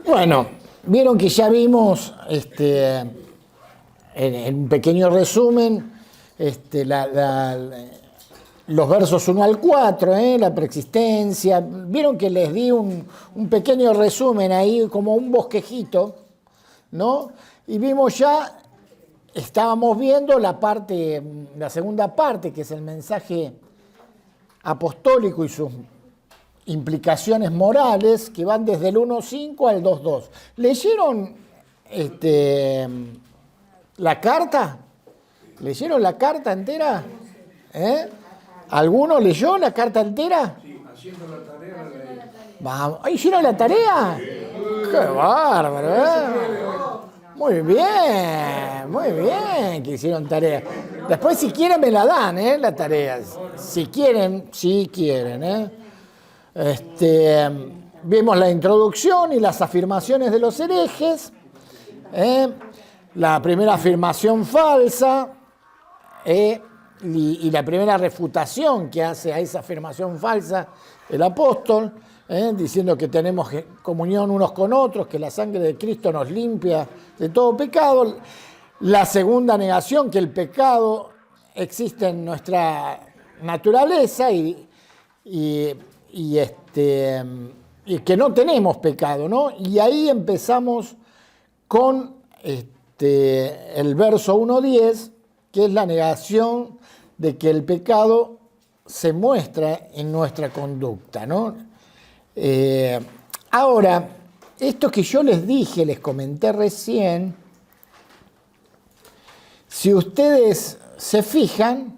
Bueno, vieron que ya vimos en un pequeño resumen los versos 1 al 4, la preexistencia. Vieron que les di un pequeño resumen ahí, como un bosquejito, ¿no? Y vimos ya, estábamos viendo la segunda parte, que es el mensaje apostólico y sus implicaciones morales, que van desde el 1.5 al 2.2. ¿Leyeron la carta? ¿Leyeron la carta entera? ¿Alguno leyó la carta entera? Sí, haciendo la tarea la leí. Vamos. ¿Hicieron la tarea? ¡Qué bárbaro! Muy bien que hicieron tarea. Después, si quieren, me la dan, la tarea. Si quieren. Vimos la introducción y las afirmaciones de los herejes. La primera afirmación falsa y la primera refutación que hace a esa afirmación falsa el apóstol, diciendo que tenemos comunión unos con otros, que la sangre de Cristo nos limpia de todo pecado. La segunda negación, que el pecado existe en nuestra naturaleza y que no tenemos pecado, ¿no? Y ahí empezamos con el verso 1.10, que es la negación de que el pecado se muestra en nuestra conducta, ¿no? Ahora, esto que yo les dije, les comenté recién, si ustedes se fijan,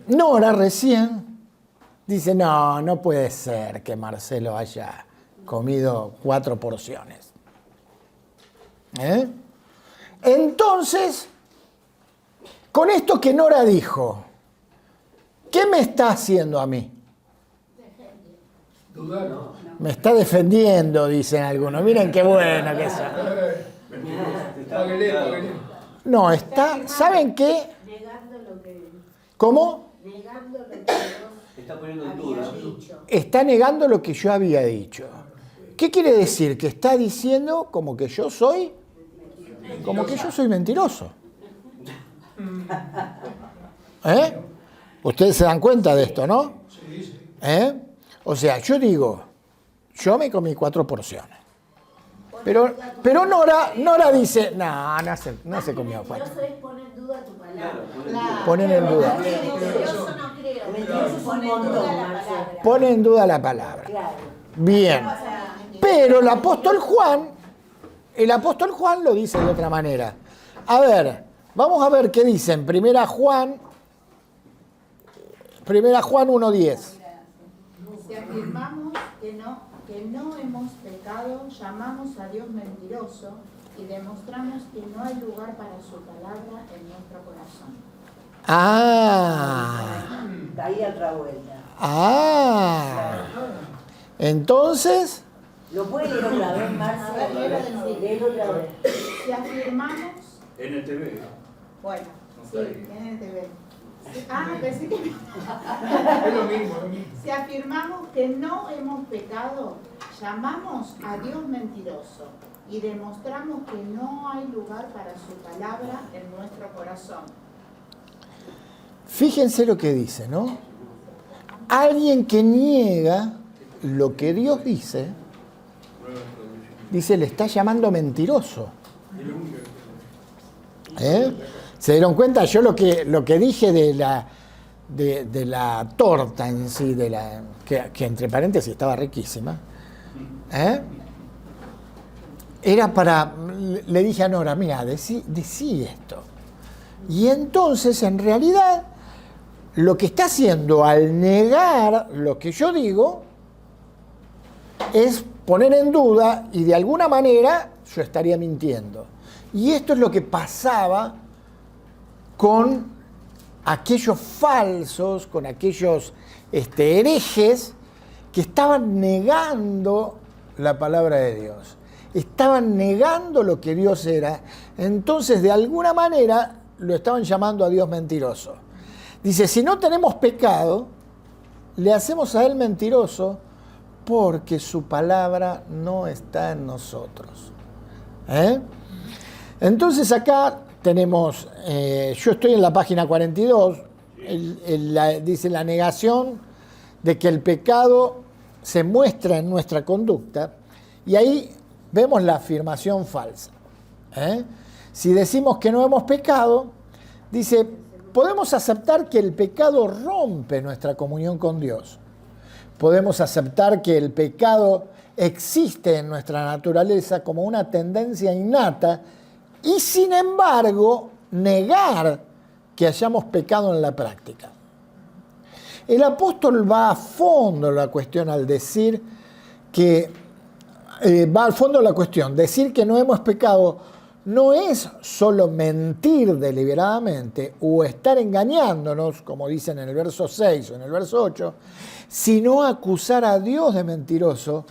Nora recién dice, no puede ser que Marcelo haya comido 4 porciones. Entonces, con esto que Nora dijo, ¿qué me está haciendo a mí? Dudar. Me está defendiendo, dicen algunos. Miren qué bueno que es. No, está, ¿saben qué? Negando lo que... ¿Cómo? Negando lo que Dios Está poniendo en duda. había dicho. Está negando lo que yo había dicho. ¿Qué quiere decir? Que está diciendo como que yo soy mentiroso. Ustedes se dan cuenta de esto, ¿no? Sí. O sea, yo digo, yo me comí 4 porciones. Pero Nora dice, no se comió 4. Mentiroso es poner en duda tu palabra. Poner en duda. Mentiroso no creo. Mentiroso es poner en duda la palabra. Pone en duda la palabra. Claro. Bien. Pero el apóstol Juan lo dice de otra manera. A ver, vamos a ver qué dice en Primera Juan 1.10. Si afirmamos que no hemos pecado, llamamos a Dios mentiroso y demostramos que no hay lugar para su palabra en nuestro corazón. Ahí otra vuelta. Entonces, ¿Lo puede leer otra vez, Marcelo? Léelo otra vez. Si afirmamos, NTV. bueno, sí, NTV. Pensé que... Es lo mismo. Si afirmamos que no hemos pecado, llamamos a Dios mentiroso y demostramos que no hay lugar para su palabra en nuestro corazón. fíjense lo que dice, ¿no? Alguien que niega lo que Dios dice, le está llamando mentiroso. ¿Se dieron cuenta? Yo lo que dije de la torta en sí, que entre paréntesis estaba riquísima, era le dije a Nora, mira, decí esto. Y entonces, en realidad, lo que está haciendo al negar lo que yo digo es poner en duda, y de alguna manera yo estaría mintiendo. Y esto es lo que pasaba con aquellos falsos, con aquellos herejes que estaban negando la palabra de Dios. Estaban negando lo que Dios era. Entonces, de alguna manera, lo estaban llamando a Dios mentiroso. Dice, si no tenemos pecado, le hacemos a Él mentiroso porque su palabra no está en nosotros. ¿Eh? Entonces acá tenemos, yo estoy en la página 42, dice la negación de que el pecado se muestra en nuestra conducta, y ahí vemos la afirmación falsa. Si decimos que no hemos pecado, dice, podemos aceptar que el pecado rompe nuestra comunión con Dios. Podemos aceptar que el pecado existe en nuestra naturaleza como una tendencia innata y, sin embargo, negar que hayamos pecado en la práctica. El apóstol va a fondo la cuestión al decir que va al fondo la cuestión. Decir que no hemos pecado no es solo mentir deliberadamente o estar engañándonos, como dicen en el verso 6 o en el verso 8, sino acusar a Dios de mentiroso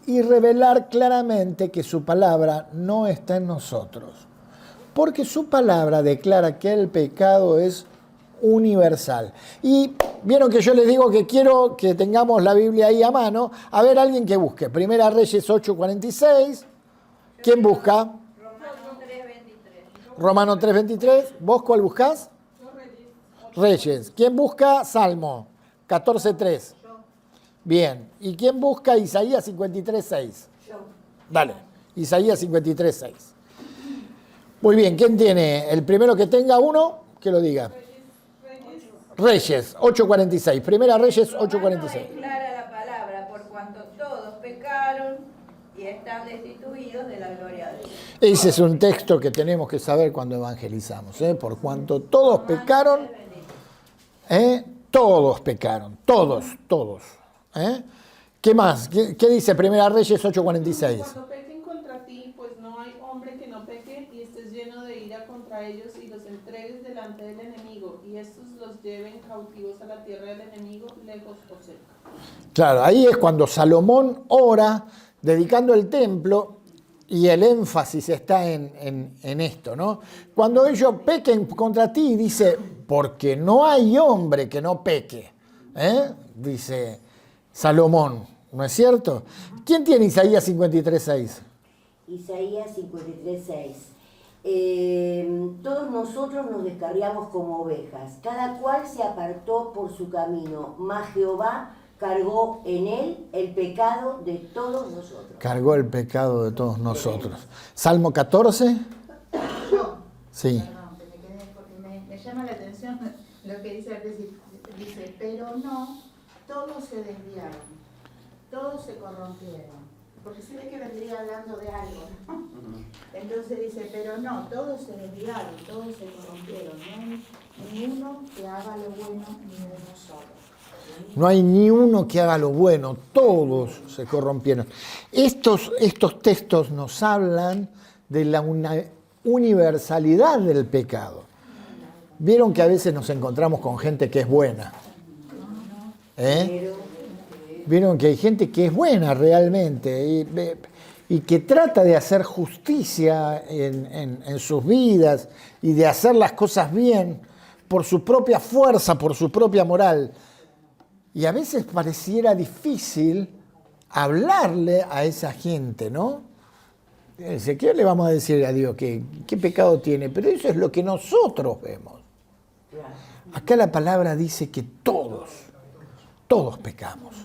y revelar claramente que su palabra no está en nosotros. Porque su palabra declara que el pecado es universal. Y vieron que yo les digo que quiero que tengamos la Biblia ahí a mano. A ver, alguien que busque. Primera Reyes 8:46. ¿Quién busca? Romano 3:23. ¿Vos cuál buscás? Reyes. ¿Quién busca? Salmo 14:3. Bien. ¿Y quién busca Isaías 53:6? Dale. Isaías 53:6. Muy bien. ¿Quién tiene? El primero que tenga uno, que lo diga. Reyes 8:46. Primera Reyes 8:46. Declara la palabra, por cuanto todos pecaron y están destituidos de la gloria de Dios. Ese es un texto que tenemos que saber cuando evangelizamos. Por cuanto todos pecaron, todos pecaron, todos. ¿Qué más? ¿Qué dice Primera Reyes 8:46? Cuando pequen contra ti, pues no hay hombre que no peque y estés lleno de ira contra ellos y los entregues delante del enemigo y estos los lleven cautivos a la tierra del enemigo, lejos o cerca. Claro, ahí es cuando Salomón ora dedicando el templo y el énfasis está en esto, ¿no? Cuando ellos pequen contra ti, dice, porque no hay hombre que no peque, dice Salomón, ¿no es cierto? ¿Quién tiene Isaías 53:6? Isaías 53:6. Todos nosotros nos descarriamos como ovejas, cada cual se apartó por su camino, mas Jehová cargó en él el pecado de todos nosotros. Cargó el pecado de todos nosotros. Salmo 14. Yo. Sí. Perdón, que me quedé porque me llama la atención lo que dice al principio. Dice, pero no, todos se desviaron, todos se corrompieron. Porque se ve que vendría hablando de algo, ¿no? Entonces dice, pero no, todos se desviaron, todos se corrompieron. No hay ni uno que haga lo bueno ni uno solo. No hay ni uno que haga lo bueno, todos se corrompieron. Estos textos nos hablan de la universalidad del pecado. Vieron que a veces nos encontramos con gente que es buena. Vieron que hay gente que es buena realmente y que trata de hacer justicia en sus vidas y de hacer las cosas bien por su propia fuerza, por su propia moral. Y a veces pareciera difícil hablarle a esa gente, ¿no? Dice, ¿qué le vamos a decir a Dios? ¿Qué pecado tiene? Pero eso es lo que nosotros vemos. Acá la palabra dice que todos pecamos.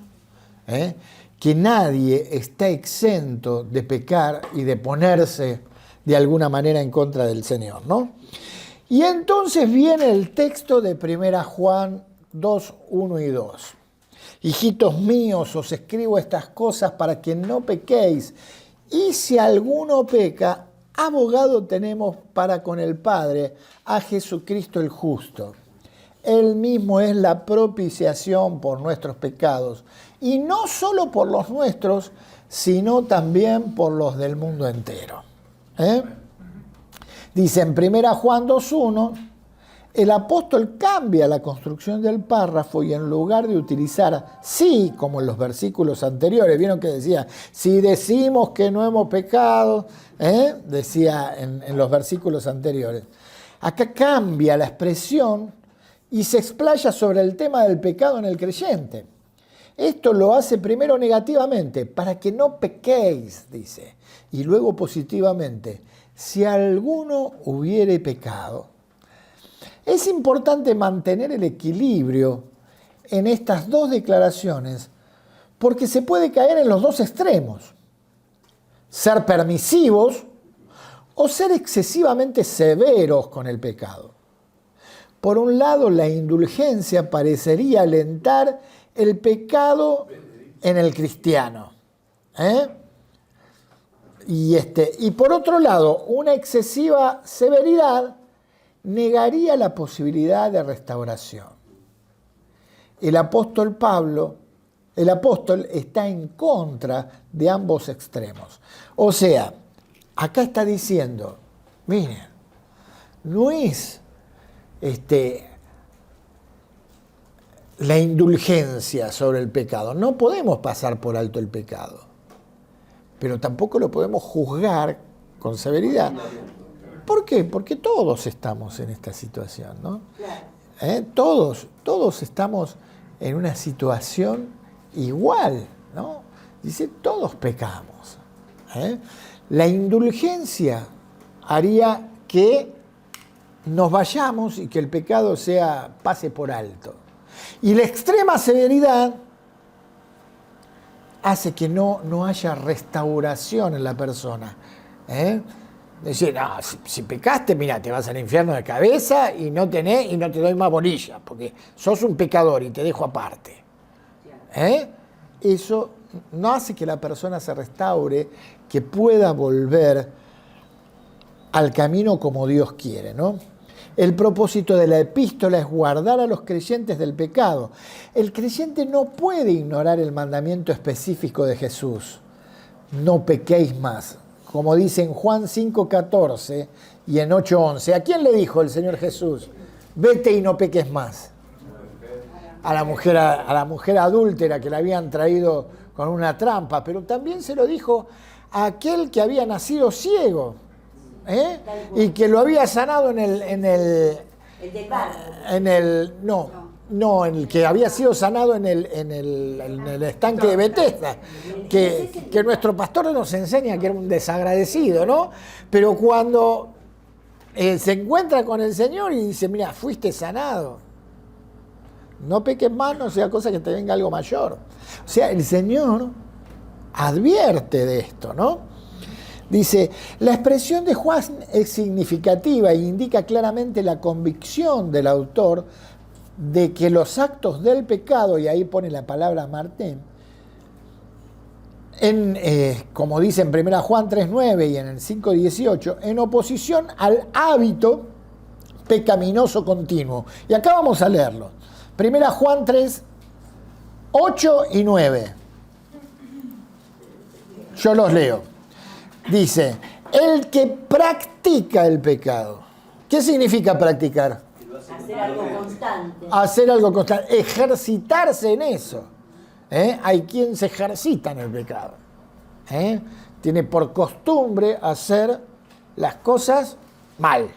Que nadie está exento de pecar y de ponerse de alguna manera en contra del Señor, ¿no? Y entonces viene el texto de 1 Juan 2, 1 y 2. Hijitos míos, os escribo estas cosas para que no pequéis. Y si alguno peca, abogado tenemos para con el Padre, a Jesucristo el justo. Él mismo es la propiciación por nuestros pecados. Y no solo por los nuestros, sino también por los del mundo entero. Dice en 1 Juan 2.1, el apóstol cambia la construcción del párrafo y en lugar de utilizar sí, como en los versículos anteriores, vieron que decía, si decimos que no hemos pecado, decía en los versículos anteriores. Acá cambia la expresión y se explaya sobre el tema del pecado en el creyente. Esto lo hace primero negativamente, para que no pequéis, dice, y luego positivamente, si alguno hubiere pecado. Es importante mantener el equilibrio en estas dos declaraciones, porque se puede caer en los dos extremos, ser permisivos o ser excesivamente severos con el pecado. Por un lado, la indulgencia parecería alentar el pecado en el cristiano. Y por otro lado, una excesiva severidad negaría la posibilidad de restauración. El apóstol está en contra de ambos extremos. O sea, acá está diciendo, miren, no es la indulgencia sobre el pecado. No podemos pasar por alto el pecado, pero tampoco lo podemos juzgar con severidad. ¿Por qué? Porque todos estamos en esta situación, ¿no? Todos estamos en una situación igual, ¿no? Dice, todos pecamos. La indulgencia haría que nos vayamos y que el pecado pase por alto. Y la extrema severidad hace que no haya restauración en la persona. Decir, no, si pecaste, mira, te vas al infierno de cabeza y no te doy más bolilla, porque sos un pecador y te dejo aparte. Eso no hace que la persona se restaure, que pueda volver al camino como Dios quiere, ¿no? El propósito de la epístola es guardar a los creyentes del pecado. El creyente no puede ignorar el mandamiento específico de Jesús. No pequéis más. Como dice en Juan 5:14 y en 8:11. ¿A quién le dijo el Señor Jesús? Vete y no peques más. A la mujer adúltera que la habían traído con una trampa, pero también se lo dijo a aquel que había nacido ciego, y que lo había sanado en el que había sido sanado en el estanque de Betesda, que nuestro pastor nos enseña que era un desagradecido, ¿no? Pero cuando se encuentra con el Señor y dice, mira, fuiste sanado, no peques más, no sea cosa que te venga algo mayor. O sea, el Señor advierte de esto, ¿no? Dice, la expresión de Juan es significativa e indica claramente la convicción del autor de que los actos del pecado, y ahí pone la palabra Martín, como dice en 1 Juan 3:9 y en el 5:18, en oposición al hábito pecaminoso continuo. Y acá vamos a leerlo. 1 Juan 3:8 y 9. Yo los leo. Dice, el que practica el pecado. ¿Qué significa practicar? Hacer algo constante. Hacer algo constante, ejercitarse en eso. Hay quien se ejercita en el pecado. Tiene por costumbre hacer las cosas mal.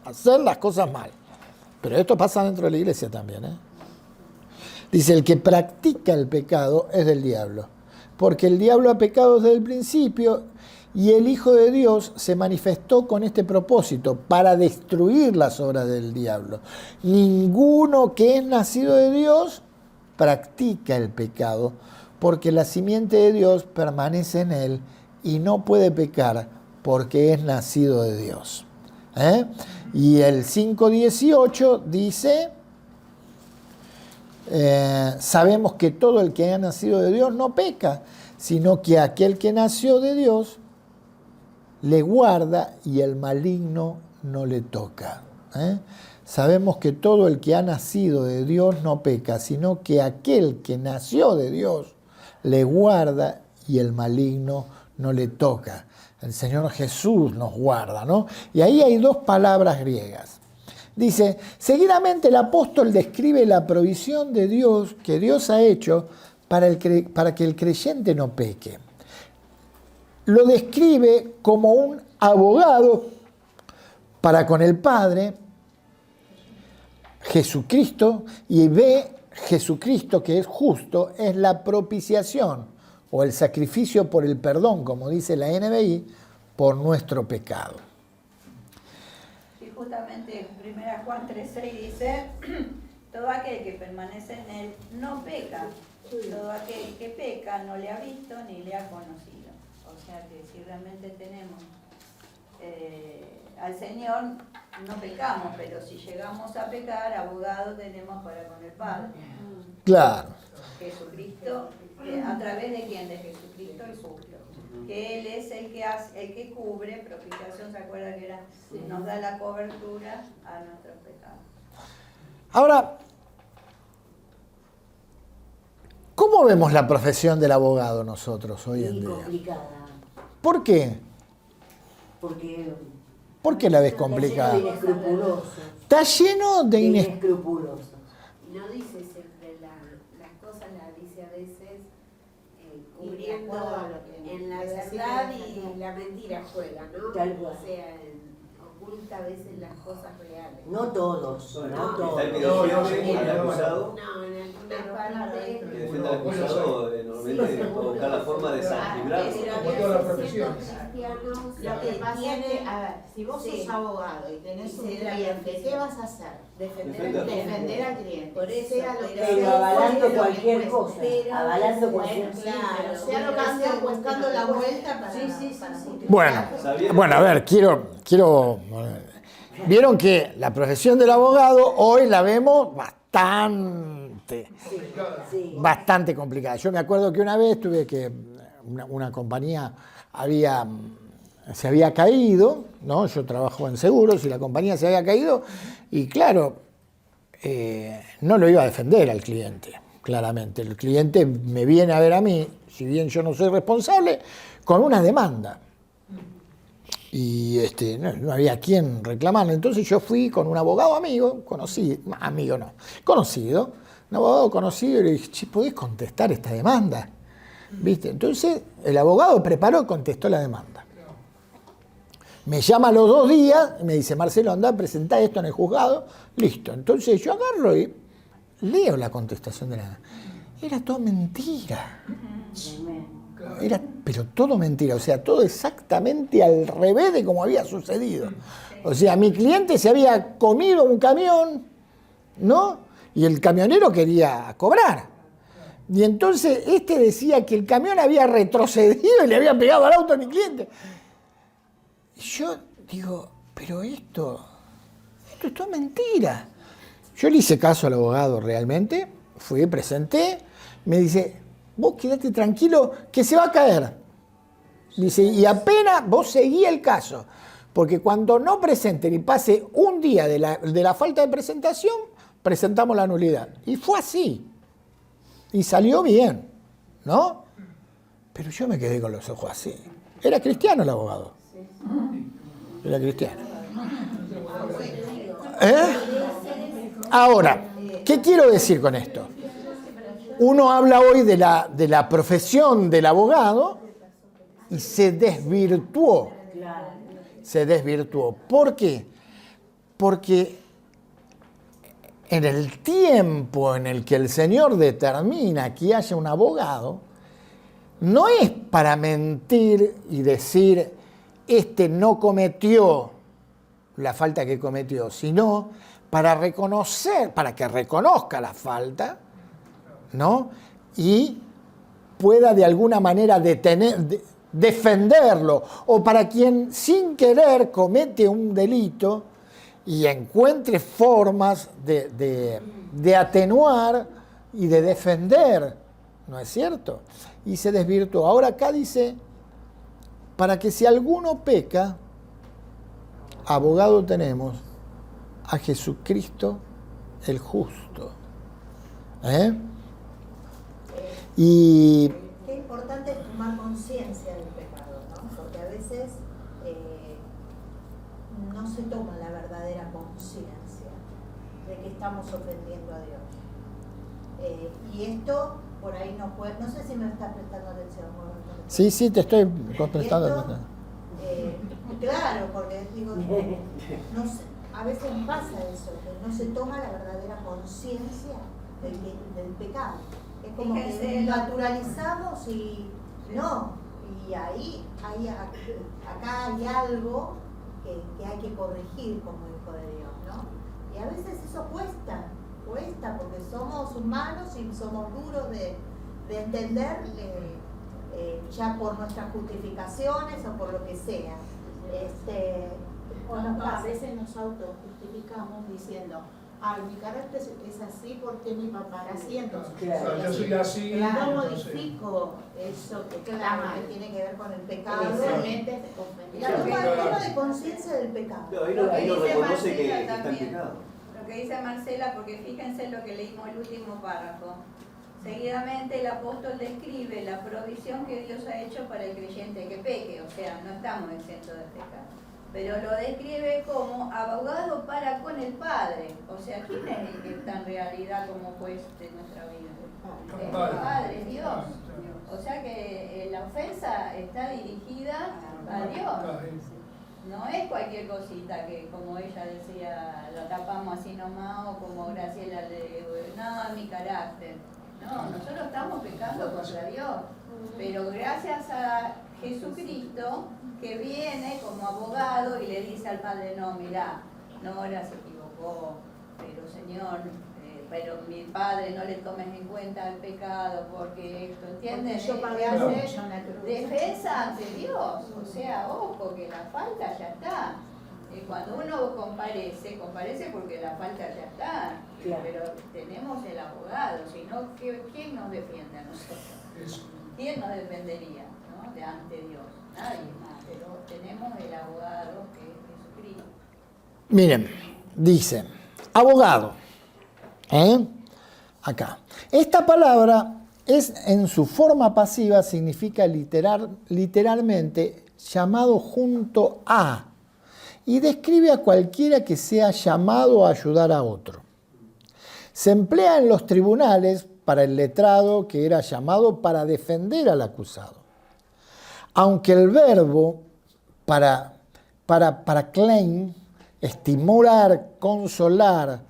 Hacer las cosas mal. Pero esto pasa dentro de la iglesia también. Dice, el que practica el pecado es del diablo. Porque el diablo ha pecado desde el principio y el Hijo de Dios se manifestó con este propósito, para destruir las obras del diablo. Ninguno que es nacido de Dios practica el pecado, porque la simiente de Dios permanece en él y no puede pecar porque es nacido de Dios. Y el 5:18 dice, sabemos que todo el que ha nacido de Dios no peca, sino que aquel que nació de Dios le guarda y el maligno no le toca. Sabemos que todo el que ha nacido de Dios no peca, sino que aquel que nació de Dios le guarda y el maligno no le toca. El Señor Jesús nos guarda, ¿no? Y ahí hay dos palabras griegas. Dice, seguidamente el apóstol describe la provisión de Dios que Dios ha hecho para que el creyente no peque. Lo describe como un abogado para con el Padre, Jesucristo, y ve Jesucristo, que es justo, es la propiciación o el sacrificio por el perdón, como dice la NBI, por nuestro pecado. Y justamente en 1 Juan 3:6 dice, todo aquel que permanece en él no peca, todo aquel que peca no le ha visto ni le ha conocido. O sea que si realmente tenemos al Señor, no pecamos, pero si llegamos a pecar, abogado tenemos para con el Padre. Claro. Jesucristo, ¿a través de quién? De Jesucristo el justo. Que Él es el que hace, el que cubre, propiciación, ¿se acuerda que era? Nos da la cobertura a nuestros pecados. Ahora, ¿cómo vemos la profesión del abogado nosotros hoy en Y día? complicada. ¿Por qué? Porque ¿Por qué la ves está lleno complicada? de inescrupulosos. Está lleno de Inescrupulosos. No dice siempre las cosas, las dice a veces cubriendo en la verdad y la mentira juega, ¿no? Tal cual. O sea, oculta a veces las cosas reales. No todos, no todos. Está el que defiende al acusado, No, en algunas que partes. defiende al acusado, normalmente va a buscar la forma de librarse. Pero Como a todas las veces profesiones. siendo cristianos, Lo que pasa es que, a ver, si vos Sí. sos abogado y tenés un Sí, la cliente, profesión. ¿qué vas a hacer? defender Defender. al cliente. Defender al cliente. Por eso, sea lo que pero Pero sea, avalando sea lo que cualquier cueste. cosa. Pero- Avalando Bueno, cualquier claro, sea lo que sea, buscando la vuelta para... Sí, sí, sí, para sí. justificar. Bueno, a ver, quiero. Vieron que la profesión del abogado hoy la vemos Sí. bastante complicada. Yo me acuerdo que una vez tuve que una compañía se había caído, ¿no? Yo trabajo en seguros y la compañía se había caído y claro, no lo iba a defender al cliente, claramente. El cliente me viene a ver a mí, si bien yo no soy responsable, con una demanda. Y no había quien reclamarle. Entonces yo fui con un abogado amigo, conocido, un abogado conocido, y le dije, che, ¿podés contestar esta demanda? ¿Viste? Entonces el abogado preparó y contestó la demanda. Me llama a los 2 días y me dice, Marcelo, andá, presentá esto en el juzgado. Listo. Entonces yo agarro y leo la contestación de la demanda. Era todo mentira. Era, pero todo mentira, o sea, todo exactamente al revés de como había sucedido. O sea, mi cliente se había comido un camión, ¿no? Y el camionero quería cobrar. Y entonces decía que el camión había retrocedido y le había pegado al auto a mi cliente. Y yo digo, pero esto es toda mentira. Yo le hice caso al abogado realmente, fui, presenté, me dice, vos quedate tranquilo que se va a caer. Dice, y apenas vos seguí el caso, porque cuando no presenten y pase un día de la falta de presentación, presentamos la nulidad. Y fue así. Y salió bien, ¿no? Pero yo me quedé con los ojos así. Era cristiano el abogado. Era cristiano. Ahora, ¿qué quiero decir con esto? Uno habla hoy de la profesión del abogado y se desvirtuó. Se desvirtuó. ¿Por qué? Porque en el tiempo en el que el Señor determina que haya un abogado, no es para mentir y decir, no cometió la falta que cometió, sino para reconocer, para que reconozca la falta, ¿no? Y pueda de alguna manera defenderlo, o para quien sin querer comete un delito y encuentre formas de atenuar y de defender, ¿no es cierto? Y se desvirtuó. Ahora acá dice, para que si alguno peca, abogado tenemos a Jesucristo el justo. Y Qué importante es tomar conciencia del pecado, ¿no? Porque a veces no se toma la verdadera conciencia de que estamos ofendiendo a Dios. Y esto por ahí no puede, no sé si me estás prestando atención. sí, te estoy prestando Esto, atención. Claro, porque digo, no sé, a veces pasa eso, que no se toma la verdadera conciencia del pecado. Es como Fíjense que lo- naturalizamos y no. Y ahí, acá hay algo que hay que corregir como hijo de Dios, ¿no? Y a veces eso cuesta porque somos humanos y somos duros de entender ya por nuestras justificaciones o por lo que sea. A veces nos autojustificamos diciendo, ay, mi carácter es así porque mi papá era así, entonces Claro. Yo soy así, no entonces. modifico eso que está Claro, mal. que tiene que ver con el pecado. Realmente Y la toma de conciencia del pecado. Claro, ahí Lo no, que ahí no dice reconoce Marcela que está en también. pecado. Lo que dice Marcela, porque fíjense lo que leímos el último párrafo. Seguidamente el apóstol describe la provisión que Dios ha hecho para el creyente que peque, o sea, no estamos exentos de pecar. Pero lo describe como abogado para con el Padre. O sea, ¿quién es el que está en realidad como juez de nuestra vida? El Padre, Dios. O sea que la ofensa está dirigida a Dios. No es cualquier cosita que, como ella decía, lo tapamos así nomás, o como Graciela le no, mi carácter. No, nosotros estamos pecando contra Dios. Pero gracias a Jesucristo, que viene como abogado y le dice al Padre, no, mirá, Nora se equivocó, pero Señor, pero mi Padre, no le tomes en cuenta el pecado, porque esto, ¿entiendes? Yo pagué Hace mucho en la cruz. defensa ante Dios, o sea, ojo, que la falta ya está. Cuando uno comparece porque la falta ya está, Claro. pero tenemos el abogado, si no, ¿quién nos defiende a nosotros? ¿Quién nos defendería, ¿no? De ante Dios? Nadie más, pero tenemos el abogado que es Jesucristo. Miren, dice, abogado, acá. Esta palabra es en su forma pasiva, significa literalmente llamado junto a, y describe a cualquiera que sea llamado a ayudar a otro. Se emplea en los tribunales para el letrado que era llamado para defender al acusado. Aunque el verbo para claim, estimular, consolar,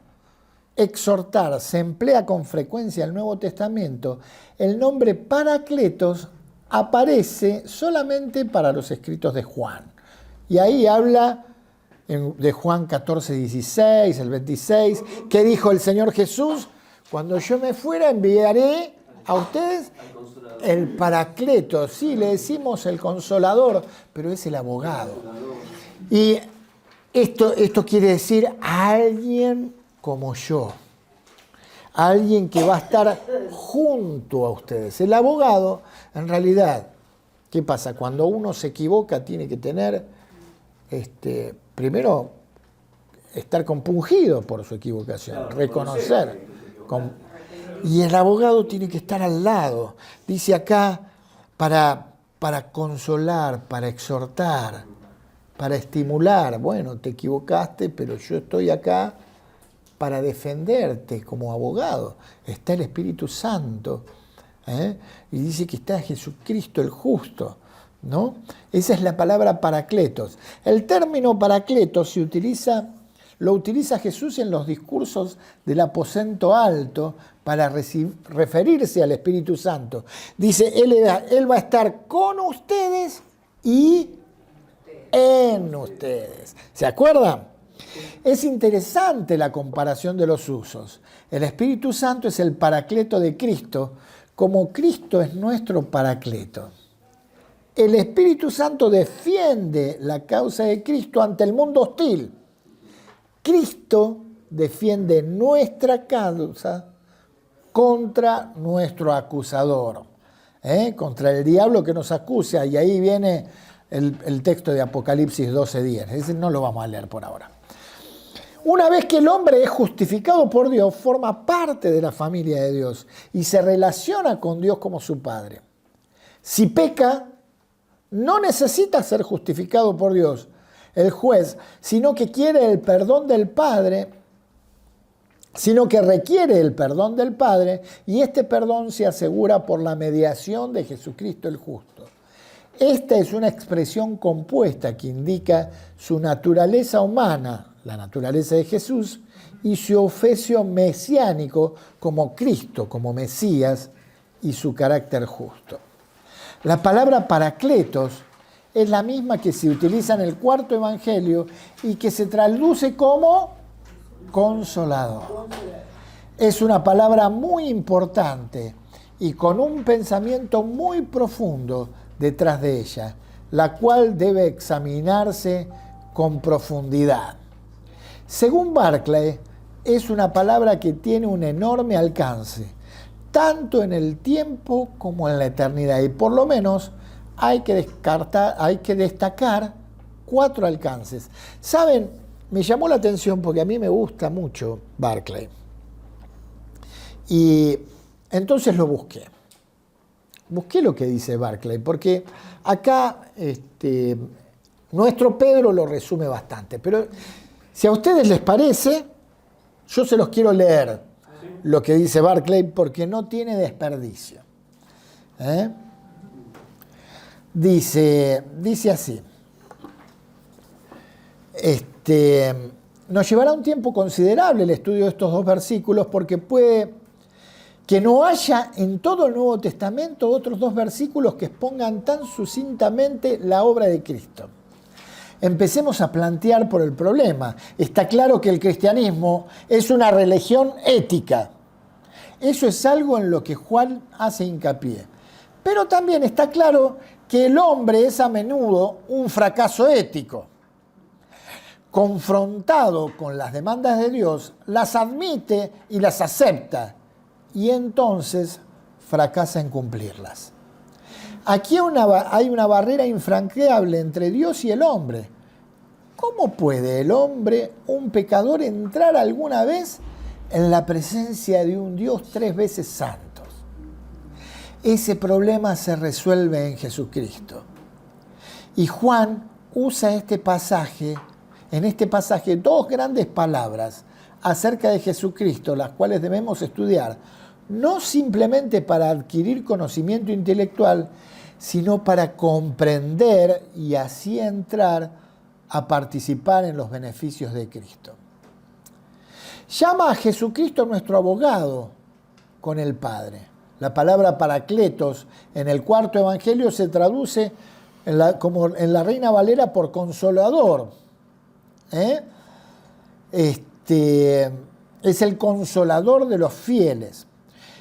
exhortar, se emplea con frecuencia en el Nuevo Testamento, el nombre Paracletos aparece solamente para los escritos de Juan. Y ahí habla de Juan 14, 16, el 26, que dijo el Señor Jesús, cuando yo me fuera enviaré a ustedes el Paracletos. Sí, le decimos el consolador, pero es el abogado. Y esto quiere decir a alguien como yo, alguien que va a estar junto a ustedes. El abogado, en realidad, ¿qué pasa? Cuando uno se equivoca tiene que tener, primero, estar compungido por su equivocación, Claro, reconocer. Y el abogado tiene que estar al lado. Dice acá, para consolar, para exhortar, para estimular. Bueno, te equivocaste, pero yo estoy acá para defenderte como abogado. Está el Espíritu Santo, y dice que está Jesucristo el justo, ¿no? Esa es la palabra paracletos. El término paracletos lo utiliza Jesús en los discursos del aposento alto para referirse al Espíritu Santo. Dice, Él va a estar con ustedes y en ustedes. ¿Se acuerdan? Es interesante la comparación de los usos. El Espíritu Santo es el paracleto de Cristo, como Cristo es nuestro paracleto. El Espíritu Santo defiende la causa de Cristo ante el mundo hostil. Cristo defiende nuestra causa contra nuestro acusador, contra el diablo que nos acusa. Y ahí viene el texto de Apocalipsis 12:10. Ese no lo vamos a leer por ahora. Una vez que el hombre es justificado por Dios, forma parte de la familia de Dios y se relaciona con Dios como su Padre. Si peca, no necesita ser justificado por Dios, el juez, sino que quiere el perdón del Padre, sino que requiere el perdón del Padre, y este perdón se asegura por la mediación de Jesucristo el justo. Esta es una expresión compuesta que indica su naturaleza humana, la naturaleza de Jesús, y su oficio mesiánico como Cristo, como Mesías, y su carácter justo. La palabra paracletos es la misma que se utiliza en el cuarto evangelio y que se traduce como consolador. Es una palabra muy importante y con un pensamiento muy profundo detrás de ella, la cual debe examinarse con profundidad. Según Barclay, es una palabra que tiene un enorme alcance, tanto en el tiempo como en la eternidad, y por lo menos hay que destacar 4 alcances. ¿Saben? Me llamó la atención porque a mí me gusta mucho Barclay. Y entonces lo busqué. Busqué lo que dice Barclay, porque acá nuestro Pedro lo resume bastante. Pero si a ustedes les parece, yo se los quiero leer lo que dice Barclay porque no tiene desperdicio. Dice así. Nos llevará un tiempo considerable el estudio de estos 2 versículos porque puede que no haya en todo el Nuevo Testamento otros 2 versículos que expongan tan sucintamente la obra de Cristo. Empecemos a plantear por el problema. Está claro que el cristianismo es una religión ética. Eso es algo en lo que Juan hace hincapié. Pero también está claro que el hombre es a menudo un fracaso ético. Confrontado con las demandas de Dios, las admite y las acepta, y entonces fracasa en cumplirlas. Aquí hay una barrera infranqueable entre Dios y el hombre. ¿Cómo puede el hombre, un pecador, entrar alguna vez en la presencia de un Dios 3 veces santo? Ese problema se resuelve en Jesucristo. Y Juan usa en este pasaje 2 grandes palabras acerca de Jesucristo, las cuales debemos estudiar, no simplemente para adquirir conocimiento intelectual, sino para comprender y así entrar a participar en los beneficios de Cristo. Llama a Jesucristo nuestro abogado con el Padre. La palabra paracletos en el cuarto evangelio se traduce como en la Reina Valera por consolador. Es el consolador de los fieles.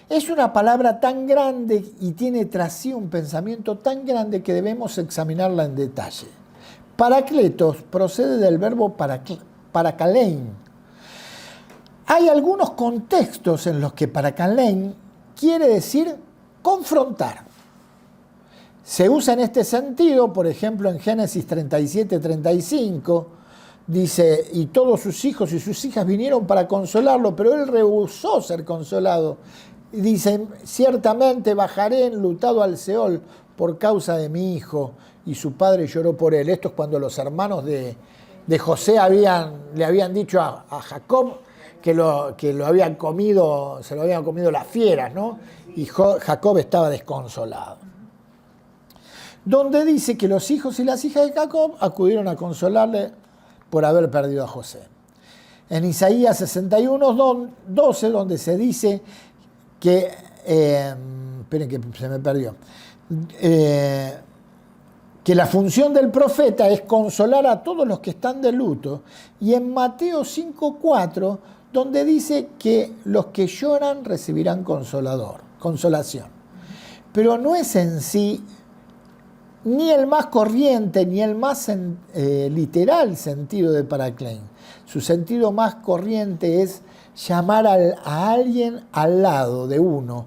Es una palabra tan grande y tiene tras sí un pensamiento tan grande que debemos examinarla en detalle. Paracletos procede del verbo parakalein. Hay algunos contextos en los que parakalein quiere decir confrontar. Se usa en este sentido, por ejemplo, en Génesis 37-35, dice, y todos sus hijos y sus hijas vinieron para consolarlo, pero él rehusó ser consolado. Y dice, ciertamente bajaré enlutado al Seol por causa de mi hijo, y su padre lloró por él. Esto es cuando los hermanos de José le habían dicho a Jacob que lo habían comido, se lo habían comido las fieras, ¿no? Y Jacob estaba desconsolado. Donde dice que los hijos y las hijas de Jacob acudieron a consolarle por haber perdido a José. En Isaías 61:12, donde se dice que, esperen que se me perdió, que la función del profeta es consolar a todos los que están de luto, y en Mateo 5:4, donde dice que los que lloran recibirán consolación. Pero no es en sí ni el más corriente ni el más literal sentido de paraclein. Su sentido más corriente es llamar a alguien al lado de uno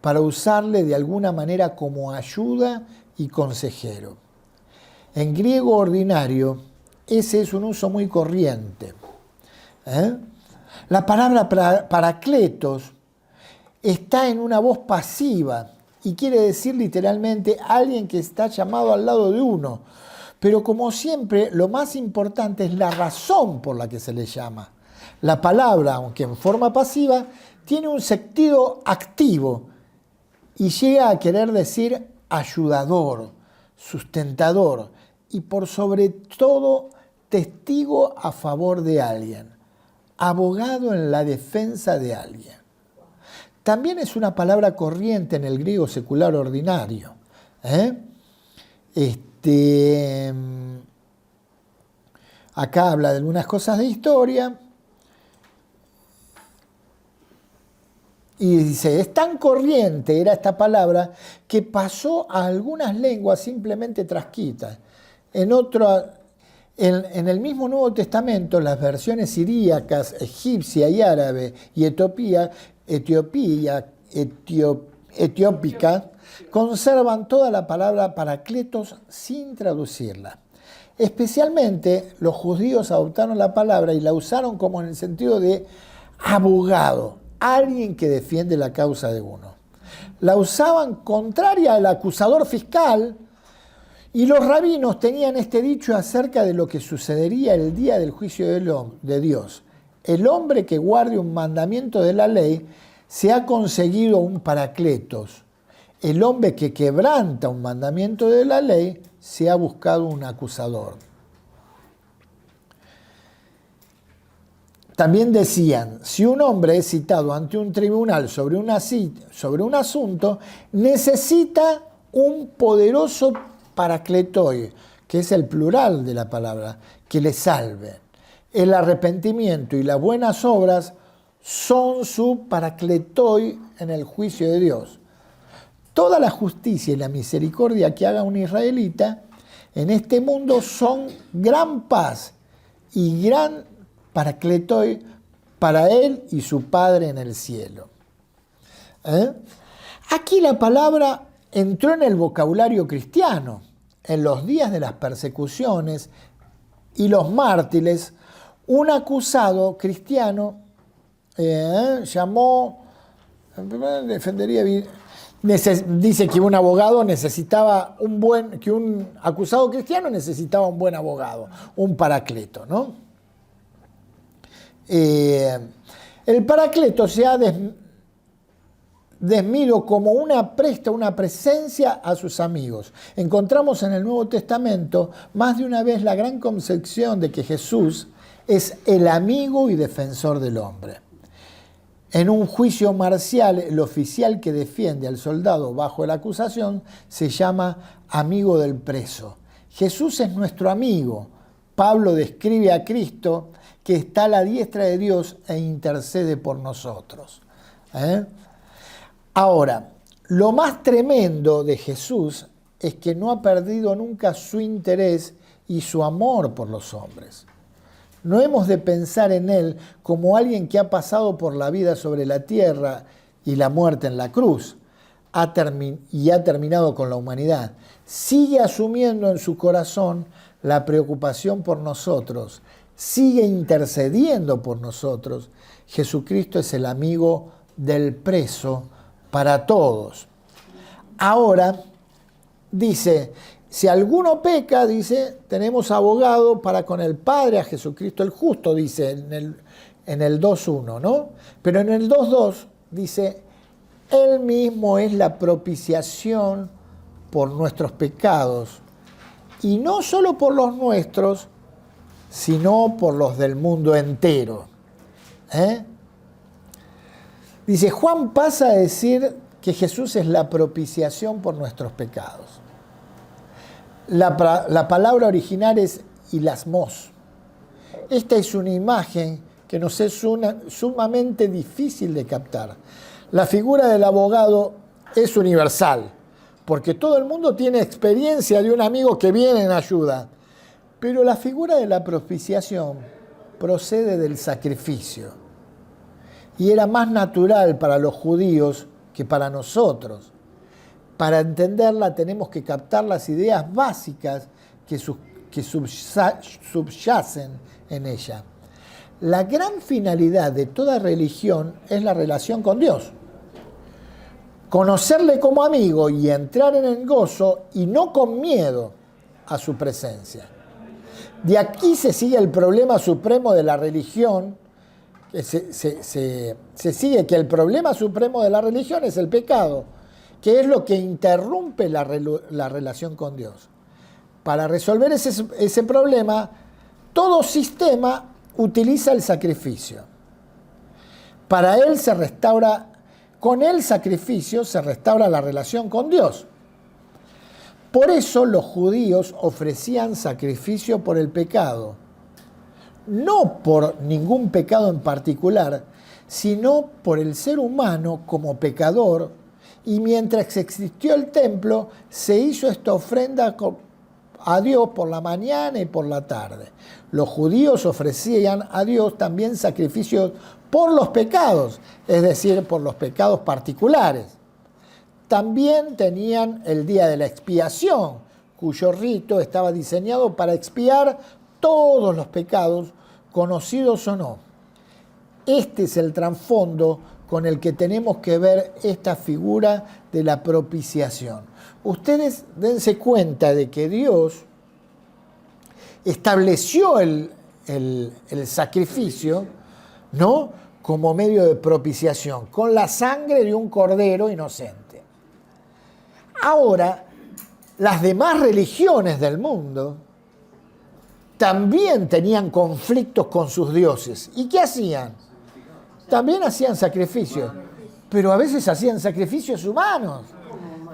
para usarle de alguna manera como ayuda y consejero. En griego ordinario, ese es un uso muy corriente. La palabra paracletos está en una voz pasiva y quiere decir literalmente alguien que está llamado al lado de uno. Pero como siempre, lo más importante es la razón por la que se le llama. La palabra, aunque en forma pasiva, tiene un sentido activo y llega a querer decir ayudador, sustentador y por sobre todo testigo a favor de alguien, abogado en la defensa de alguien. También es una palabra corriente en el griego secular ordinario. Acá habla de algunas cosas de historia y dice, es tan corriente era esta palabra que pasó a algunas lenguas simplemente transcritas. En el mismo Nuevo Testamento, las versiones siríacas, egipcia y árabe y etiópica conservan toda la palabra paracletos sin traducirla. Especialmente los judíos adoptaron la palabra y la usaron como en el sentido de abogado, alguien que defiende la causa de uno. La usaban contraria al acusador fiscal y los rabinos tenían este dicho acerca de lo que sucedería el día del juicio de Dios. El hombre que guarde un mandamiento de la ley se ha conseguido un paracletos. El hombre que quebranta un mandamiento de la ley se ha buscado un acusador. También decían, si un hombre es citado ante un tribunal sobre un asunto, necesita un poderoso paracletoi, que es el plural de la palabra, que le salve. El arrepentimiento y las buenas obras son su paracletoi en el juicio de Dios. Toda la justicia y la misericordia que haga un israelita en este mundo son gran paz y gran paracletoi para él y su Padre en el cielo. Aquí la palabra entró en el vocabulario cristiano. En los días de las persecuciones y los mártires, un acusado cristiano dice que un abogado necesitaba que un acusado cristiano necesitaba un buen abogado, un paracleto, ¿no? El paracleto se ha desmido como una presencia a sus amigos. Encontramos en el Nuevo Testamento más de una vez la gran concepción de que Jesús es el amigo y defensor del hombre. En un juicio marcial, el oficial que defiende al soldado bajo la acusación se llama amigo del preso. Jesús es nuestro amigo. Pablo describe a Cristo que está a la diestra de Dios e intercede por nosotros. Ahora, lo más tremendo de Jesús es que no ha perdido nunca su interés y su amor por los hombres. No hemos de pensar en Él como alguien que ha pasado por la vida sobre la tierra y la muerte en la cruz y ha terminado con la humanidad. Sigue asumiendo en su corazón la preocupación por nosotros, sigue intercediendo por nosotros. Jesucristo es el amigo del preso para todos. Ahora, dice, si alguno peca, dice, tenemos abogado para con el Padre, a Jesucristo el justo, dice en el 2.1, ¿no? Pero en el 2.2 dice, Él mismo es la propiciación por nuestros pecados, y no solo por los nuestros, sino por los del mundo entero. Dice, Juan pasa a decir que Jesús es la propiciación por nuestros pecados. La palabra original es hilasmos. Esta es una imagen que nos es sumamente difícil de captar. La figura del abogado es universal, porque todo el mundo tiene experiencia de un amigo que viene en ayuda. Pero la figura de la propiciación procede del sacrificio. Y era más natural para los judíos que para nosotros. Para entenderla tenemos que captar las ideas básicas que subyacen en ella. La gran finalidad de toda religión es la relación con Dios. Conocerle como amigo y entrar en el gozo y no con miedo a su presencia. De aquí se sigue el problema supremo de la religión. Se sigue que el problema supremo de la religión es el pecado, ¿Qué es lo que interrumpe la relación con Dios? Para resolver ese problema, todo sistema utiliza el sacrificio. Para él se restaura, con el sacrificio se restaura la relación con Dios. Por eso los judíos ofrecían sacrificio por el pecado, no por ningún pecado en particular, sino por el ser humano como pecador, y mientras existió el templo, se hizo esta ofrenda a Dios por la mañana y por la tarde. Los judíos ofrecían a Dios también sacrificios por los pecados, es decir, por los pecados particulares. También tenían el día de la expiación, cuyo rito estaba diseñado para expiar todos los pecados, conocidos o no. Este es el trasfondo con el que tenemos que ver esta figura de la propiciación. Ustedes dense cuenta de que Dios estableció el sacrificio, ¿no?, como medio de propiciación, con la sangre de un cordero inocente. Ahora, las demás religiones del mundo también tenían conflictos con sus dioses. ¿Y qué hacían? También hacían sacrificios, pero a veces hacían sacrificios humanos,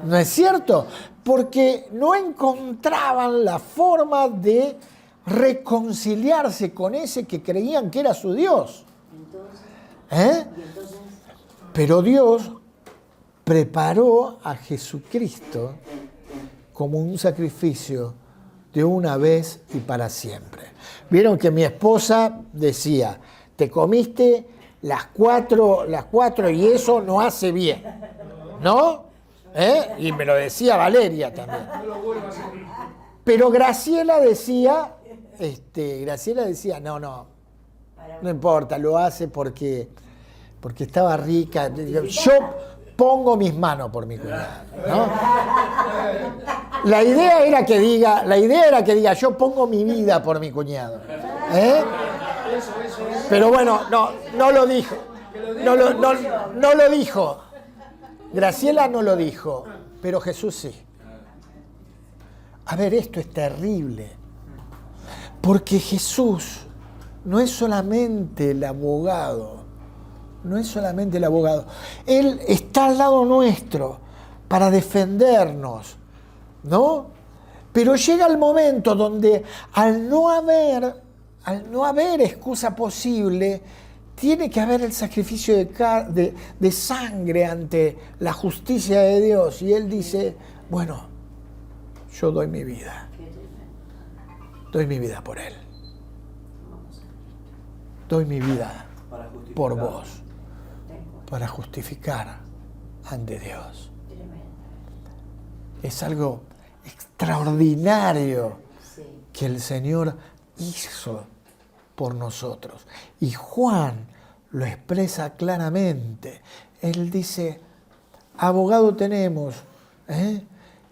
¿no es cierto? Porque no encontraban la forma de reconciliarse con ese que creían que era su Dios. Pero Dios preparó a Jesucristo como un sacrificio de una vez y para siempre. Vieron que mi esposa decía, te comiste las cuatro y eso no hace bien, ¿no? Y me lo decía Valeria también. Pero Graciela decía, no importa, lo hace porque estaba rica. Yo pongo mis manos por mi cuñada, ¿no? La idea era que diga, yo pongo mi vida por mi cuñado. Pero bueno, no lo dijo. No lo dijo. Graciela no lo dijo, pero Jesús sí. A ver, esto es terrible. Porque Jesús no es solamente el abogado. No es solamente el abogado. Él está al lado nuestro para defendernos, ¿no? Pero llega el momento donde al no haber excusa posible, tiene que haber el sacrificio de sangre ante la justicia de Dios. Y Él dice, bueno, yo doy mi vida. Doy mi vida por Él. Doy mi vida por vos. Para justificar ante Dios. Es algo extraordinario que el Señor hizo por nosotros. Y Juan lo expresa claramente. Él dice, abogado tenemos,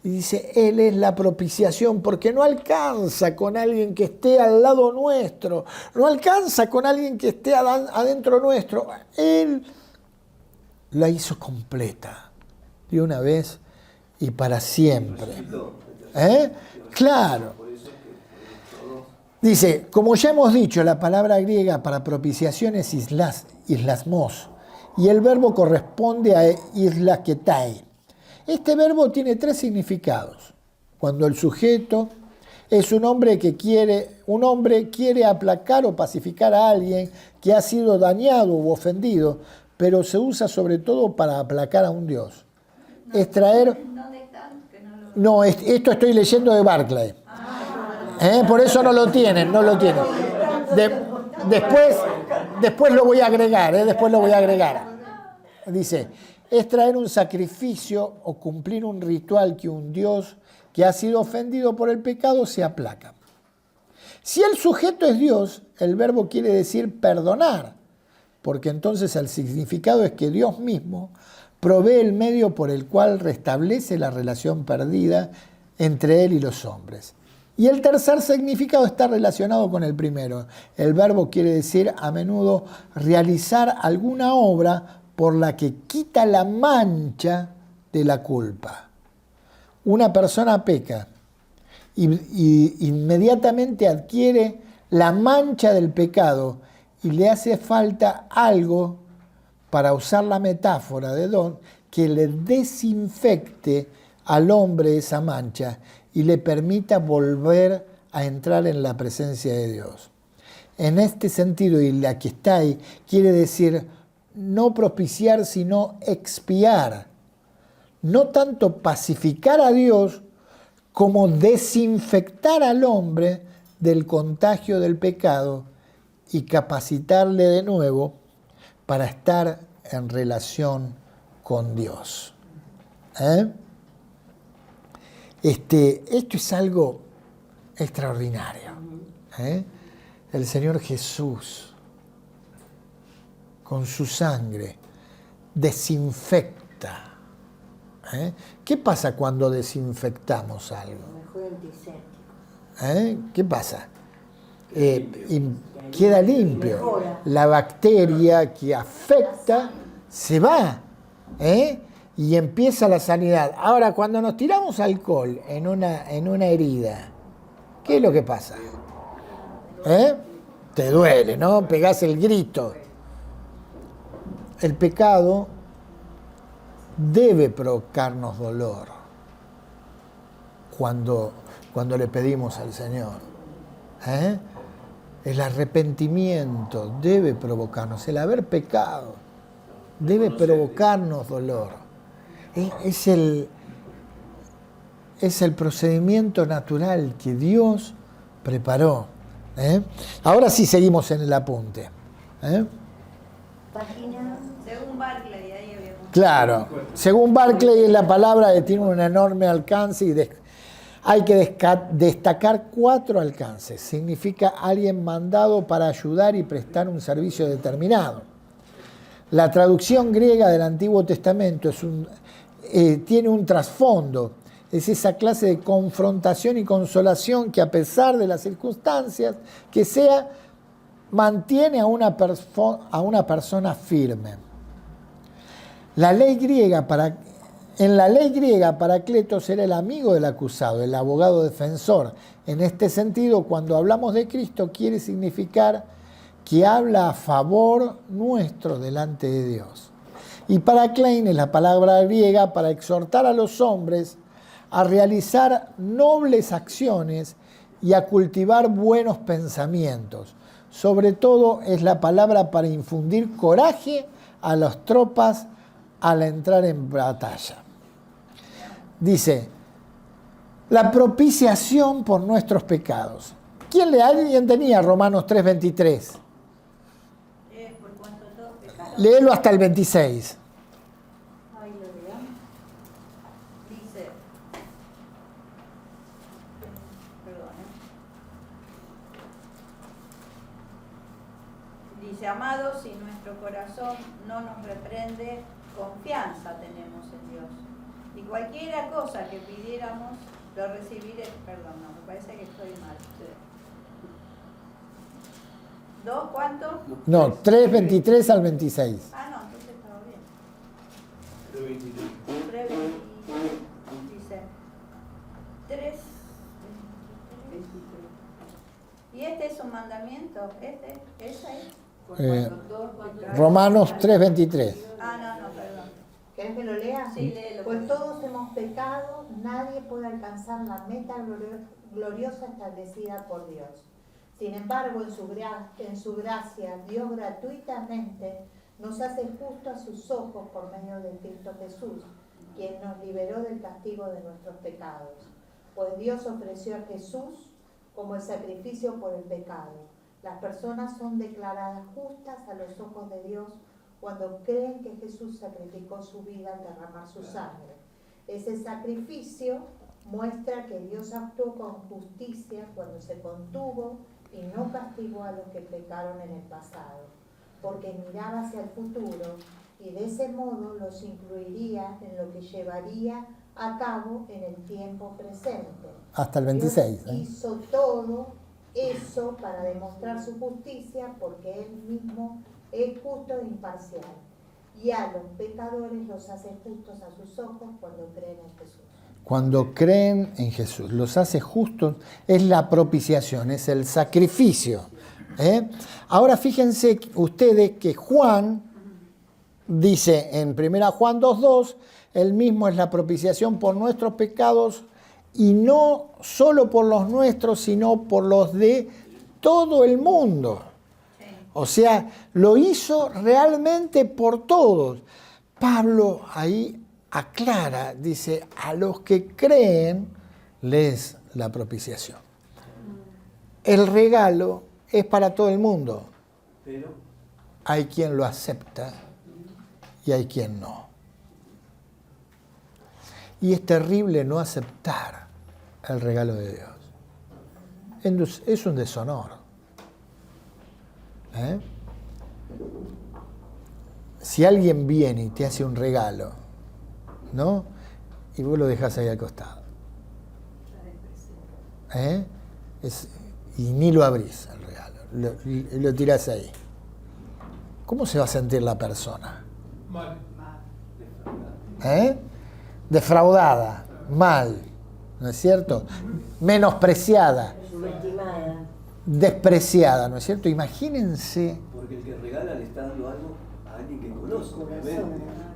y dice, Él es la propiciación, porque no alcanza con alguien que esté al lado nuestro, no alcanza con alguien que esté adentro nuestro. Él la hizo completa, de una vez y para siempre. Claro. Dice, como ya hemos dicho, la palabra griega para propiciación es islasmos, y el verbo corresponde a islaketai. Este verbo tiene 3 significados. Cuando el sujeto es un hombre quiere aplacar o pacificar a alguien que ha sido dañado u ofendido, pero se usa sobre todo para aplacar a un Dios. Extraer... No, esto estoy leyendo de Barclay. Por eso no lo tienen. Después lo voy a agregar, Dice, es traer un sacrificio o cumplir un ritual que un Dios que ha sido ofendido por el pecado se aplaca. Si el sujeto es Dios, el verbo quiere decir perdonar, porque entonces el significado es que Dios mismo provee el medio por el cual restablece la relación perdida entre Él y los hombres. Y el tercer significado está relacionado con el primero. El verbo quiere decir a menudo realizar alguna obra por la que quita la mancha de la culpa. Una persona peca y inmediatamente adquiere la mancha del pecado y le hace falta algo, para usar la metáfora de Don, que le desinfecte al hombre esa mancha y le permita volver a entrar en la presencia de Dios. En este sentido, y la que está ahí, quiere decir no propiciar, sino expiar. No tanto pacificar a Dios como desinfectar al hombre del contagio del pecado y capacitarle de nuevo para estar en relación con Dios. Esto es algo extraordinario. El Señor Jesús, con su sangre, desinfecta. ¿Qué pasa cuando desinfectamos algo? Mejor antiséptico. ¿Qué pasa? Queda limpio. Mejora. La bacteria que afecta se va, y empieza la sanidad. Ahora, cuando nos tiramos alcohol en una herida, ¿qué es lo que pasa? Te duele, ¿no? Pegás el grito. El pecado debe provocarnos dolor cuando le pedimos al Señor. El arrepentimiento debe provocarnos, el haber pecado debe provocarnos dolor. Es el procedimiento natural que Dios preparó. Ahora sí seguimos en el apunte. Página. Según Barclay, ahí habíamos. Claro, según Barclay la palabra tiene un enorme alcance y hay que destacar 4 alcances. Significa alguien mandado para ayudar y prestar un servicio determinado. La traducción griega del Antiguo Testamento tiene un trasfondo. Es esa clase de confrontación y consolación que, a pesar de las circunstancias que sea, mantiene a una persona firme. En la ley griega, Paracletos era el amigo del acusado, el abogado defensor. En este sentido, cuando hablamos de Cristo, quiere significar que habla a favor nuestro delante de Dios. Y Paraklein es la palabra griega para exhortar a los hombres a realizar nobles acciones y a cultivar buenos pensamientos. Sobre todo es la palabra para infundir coraje a las tropas al entrar en batalla. Dice, la propiciación por nuestros pecados. ¿Alguien tenía Romanos 3:23? Por cuanto todos pecaron. Léelo hasta el 26. Ahí lo veo. Dice, perdón, dice, amados, si nuestro corazón no nos reprende, confianza tenemos en Dios. Y cualquiera cosa que pidiéramos, lo recibiré. Perdón, no, me parece que estoy mal. ¿2 cuánto? No, 3:23 al 26. Ah, no, entonces estaba bien. 3:23. 3:23. Dice 3. ¿Y este es un mandamiento? ¿Esa es? Romanos 3:23. Ah, no, perdón. ¿Querés que lo lea? Sí, léelo. Pues todos hemos pecado, nadie puede alcanzar la meta gloriosa establecida por Dios. Sin embargo, en su gracia, Dios gratuitamente nos hace justo a sus ojos por medio de Cristo Jesús, quien nos liberó del castigo de nuestros pecados. Pues Dios ofreció a Jesús como el sacrificio por el pecado. Las personas son declaradas justas a los ojos de Dios cuando creen que Jesús sacrificó su vida al derramar su sangre. Ese sacrificio muestra que Dios actuó con justicia cuando se contuvo y no castigó a los que pecaron en el pasado, porque miraba hacia el futuro y de ese modo los incluiría en lo que llevaría a cabo en el tiempo presente. Hasta el 26. Dios hizo todo eso para demostrar su justicia, porque Él mismo es justo e imparcial. y a los pecadores los hace justos a sus ojos cuando creen en Jesús. Cuando creen en Jesús, los hace justos, es la propiciación, es el sacrificio. Ahora fíjense ustedes que Juan dice en 1 Juan 2:2, él mismo es la propiciación por nuestros pecados, y no solo por los nuestros, sino por los de todo el mundo. O sea, lo hizo realmente por todos. Pablo ahí aclara, dice, a los que creen les la propiciación. El regalo es para todo el mundo. Pero Hay quien lo acepta y hay quien no. Y es terrible no aceptar el regalo de Dios. Es un deshonor. Si alguien viene y te hace un regalo, ¿no? Y vos lo dejás ahí al costado. Y ni lo abrís el regalo, lo tirás ahí. ¿Cómo se va a sentir la persona? Mal. Defraudada, mal, ¿no es cierto? Menospreciada, Subestimada. despreciada, ¿no es cierto? Imagínense porque el que regala le está dando algo a alguien que conoce, obviamente.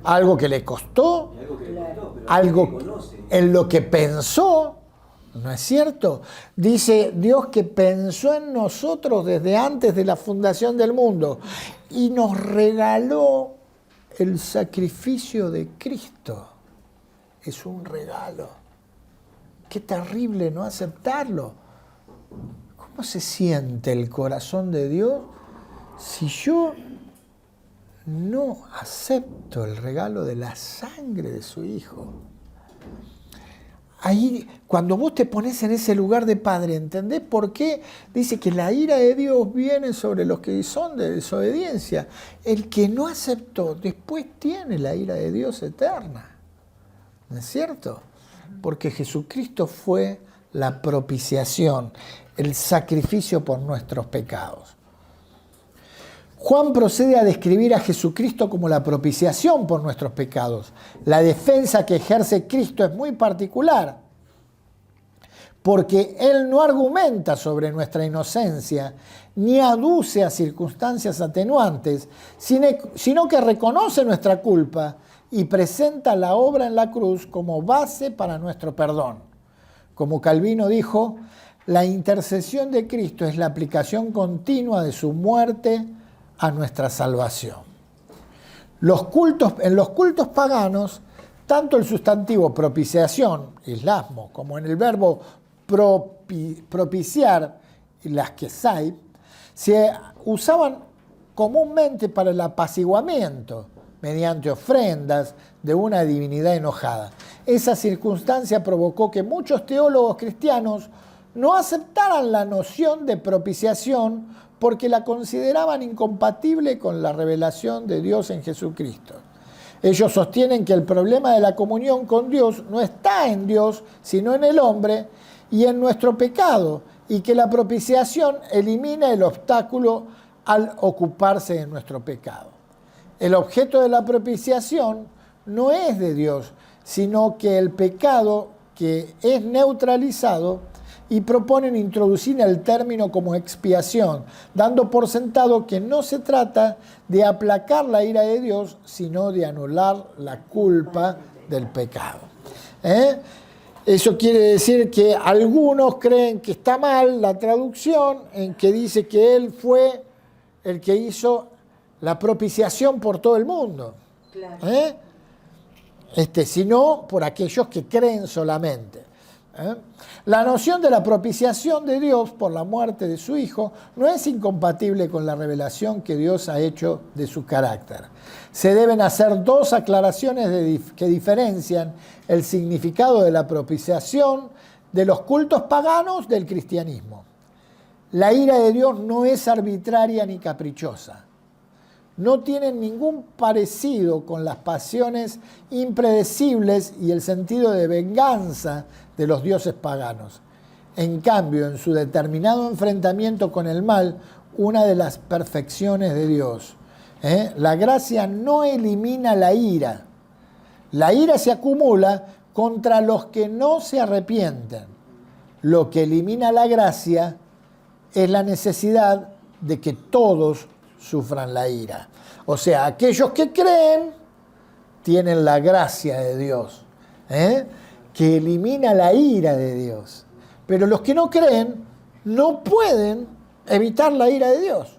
algo que le costó, Y algo que le costó, pero algo alguien que conoce. en lo que pensó, ¿no es cierto? Dice Dios que pensó en nosotros desde antes de la fundación del mundo y nos regaló el sacrificio de Cristo. Es un regalo. Qué terrible no aceptarlo. ¿Cómo se siente el corazón de Dios si yo no acepto el regalo de la sangre de su Hijo? Ahí, cuando vos te pones en ese lugar de padre, ¿entendés por qué? Dice que la ira de Dios viene sobre los que son de desobediencia. El que no aceptó, después tiene la ira de Dios eterna. ¿No es cierto? Porque Jesucristo fue la propiciación, el sacrificio por nuestros pecados. Juan procede a describir a Jesucristo como la propiciación por nuestros pecados. La defensa que ejerce Cristo es muy particular, porque Él no argumenta sobre nuestra inocencia, ni aduce a circunstancias atenuantes, sino que reconoce nuestra culpa y presenta la obra en la cruz como base para nuestro perdón. Como Calvino dijo, la intercesión de Cristo es la aplicación continua de su muerte a nuestra salvación. En los cultos paganos, tanto el sustantivo propiciación, islasmo, como en el verbo propiciar, las quesai, se usaban comúnmente para el apaciguamiento mediante ofrendas de una divinidad enojada. Esa circunstancia provocó que muchos teólogos cristianos no aceptaran la noción de propiciación porque la consideraban incompatible con la revelación de Dios en Jesucristo. Ellos sostienen que el problema de la comunión con Dios no está en Dios, sino en el hombre y en nuestro pecado, y que la propiciación elimina el obstáculo al ocuparse de nuestro pecado. El objeto de la propiciación no es de Dios, sino que el pecado que es neutralizado, y proponen introducir el término como expiación, dando por sentado que no se trata de aplacar la ira de Dios, sino de anular la culpa del pecado. Eso quiere decir que algunos creen que está mal la traducción en que dice que Él fue el que hizo la propiciación por todo el mundo. Claro. Sino por aquellos que creen solamente. La noción de la propiciación de Dios por la muerte de su Hijo no es incompatible con la revelación que Dios ha hecho de su carácter. Se deben hacer dos aclaraciones que diferencian el significado de la propiciación de los cultos paganos del cristianismo. La ira de Dios no es arbitraria ni caprichosa. No tienen ningún parecido con las pasiones impredecibles y el sentido de venganza de los dioses paganos. En cambio, en su determinado enfrentamiento con el mal, una de las perfecciones de Dios, La gracia no elimina la ira. La ira se acumula contra los que no se arrepienten. Lo que elimina la gracia es la necesidad de que todos sufran la ira. O sea, aquellos que creen tienen la gracia de Dios, que elimina la ira de Dios. Pero los que no creen no pueden evitar la ira de Dios.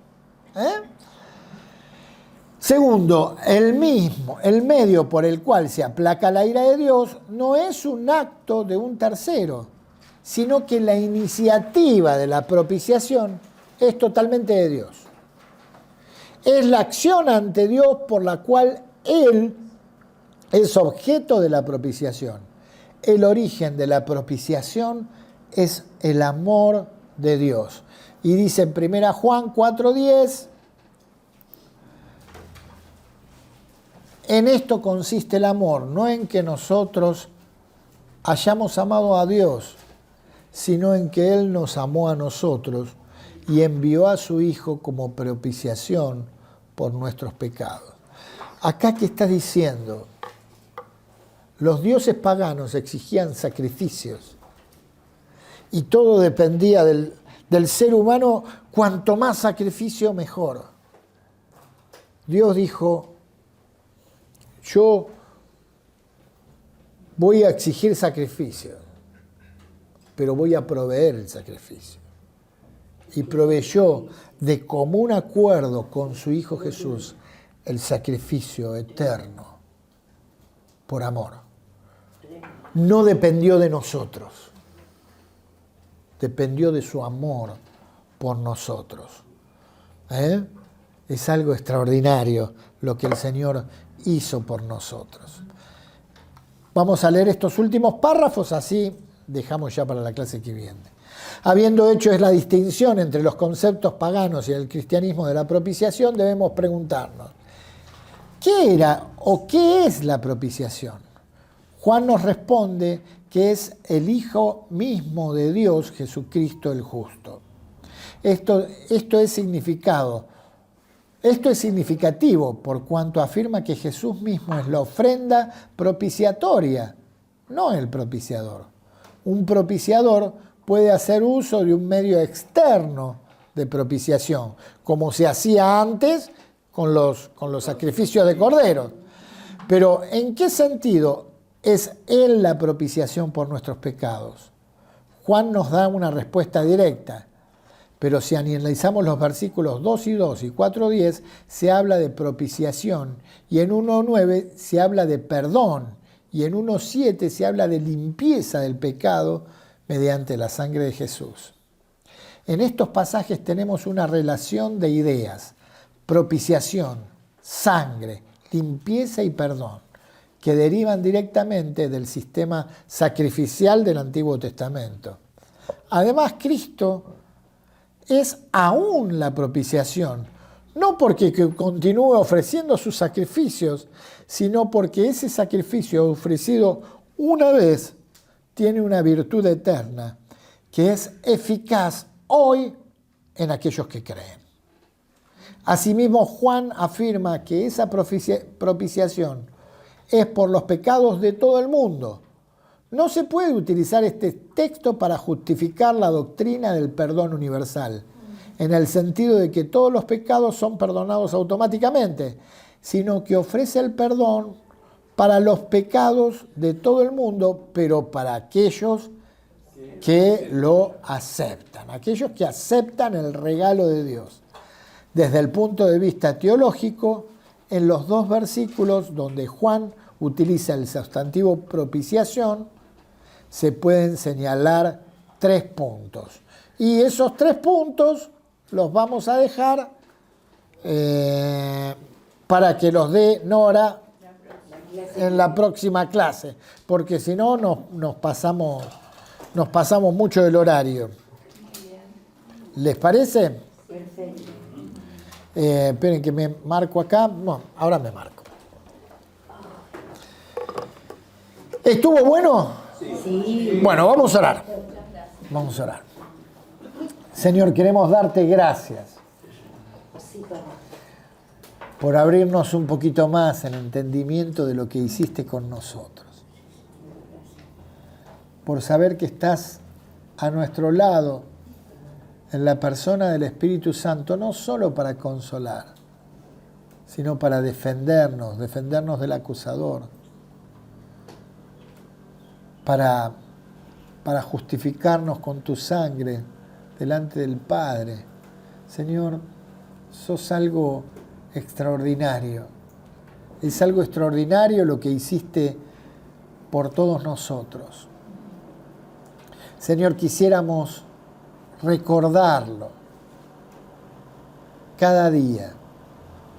Segundo, el medio por el cual se aplaca la ira de Dios no es un acto de un tercero, sino que la iniciativa de la propiciación es totalmente de Dios. Es la acción ante Dios por la cual Él es objeto de la propiciación. El origen de la propiciación es el amor de Dios. Y dice en 1 Juan 4:10, en esto consiste el amor, no en que nosotros hayamos amado a Dios, sino en que Él nos amó a nosotros y envió a su Hijo como propiciación por nuestros pecados. Acá, ¿qué está diciendo? Los dioses paganos exigían sacrificios y todo dependía del ser humano. Cuanto más sacrificio, mejor. Dios dijo: yo voy a exigir sacrificio, pero voy a proveer el sacrificio. Y proveyó de común acuerdo con su Hijo Jesús el sacrificio eterno por amor. No dependió de nosotros, dependió de su amor por nosotros. Es algo extraordinario lo que el Señor hizo por nosotros. Vamos a leer estos últimos párrafos, así dejamos ya para la clase que viene. Habiendo hecho la distinción entre los conceptos paganos y el cristianismo de la propiciación, debemos preguntarnos: ¿qué era o qué es la propiciación? Juan nos responde que es el Hijo mismo de Dios, Jesucristo el justo. Esto es significativo por cuanto afirma que Jesús mismo es la ofrenda propiciatoria, no el propiciador. Un propiciador puede hacer uso de un medio externo de propiciación, como se hacía antes con los sacrificios de cordero. Pero ¿en qué sentido es Él la propiciación por nuestros pecados? Juan nos da una respuesta directa, pero si analizamos los versículos 2:2 y 4:10, se habla de propiciación, y en 1:9 se habla de perdón, y en 1:7 se habla de limpieza del pecado mediante la sangre de Jesús. En estos pasajes tenemos una relación de ideas: propiciación, sangre, limpieza y perdón, que derivan directamente del sistema sacrificial del Antiguo Testamento. Además, Cristo es aún la propiciación, no porque continúe ofreciendo sus sacrificios, sino porque ese sacrificio ofrecido una vez tiene una virtud eterna que es eficaz hoy en aquellos que creen. Asimismo, Juan afirma que esa propiciación es por los pecados de todo el mundo. No se puede utilizar este texto para justificar la doctrina del perdón universal, en el sentido de que todos los pecados son perdonados automáticamente, sino que ofrece el perdón para los pecados de todo el mundo, pero para aquellos que lo aceptan, aquellos que aceptan el regalo de Dios. Desde el punto de vista teológico, en los dos versículos donde Juan utiliza el sustantivo propiciación, se pueden señalar 3 puntos. Y esos 3 puntos los vamos a dejar para que los dé Nora en la próxima clase, porque si no nos pasamos mucho del horario. ¿Les parece? Perfecto. Esperen que me marco acá. No, ahora me marco. ¿Estuvo bueno? Sí. Bueno, vamos a orar. Vamos a orar. Señor, queremos darte gracias. Sí, papá. por abrirnos un poquito más en entendimiento de lo que hiciste con nosotros, por saber que estás a nuestro lado en la persona del Espíritu Santo, no solo para consolar, sino para defendernos del acusador, para justificarnos con tu sangre delante del Padre. Señor, sos algo extraordinario. Es algo extraordinario lo que hiciste por todos nosotros. Señor, quisiéramos recordarlo cada día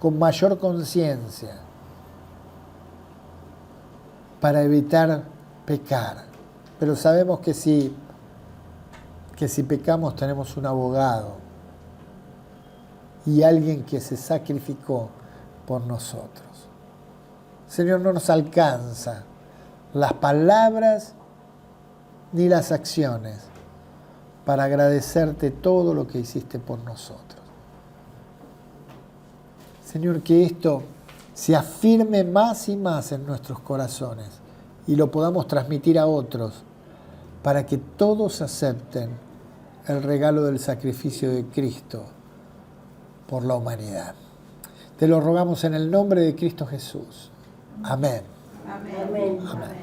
con mayor conciencia para evitar pecar. Pero sabemos que si pecamos tenemos un abogado y alguien que se sacrificó por nosotros. Señor, no nos alcanza las palabras ni las acciones para agradecerte todo lo que hiciste por nosotros. Señor, que esto se afirme más y más en nuestros corazones y lo podamos transmitir a otros para que todos acepten el regalo del sacrificio de Cristo por la humanidad. Te lo rogamos en el nombre de Cristo Jesús. Amén. Amén. Amén. Amén.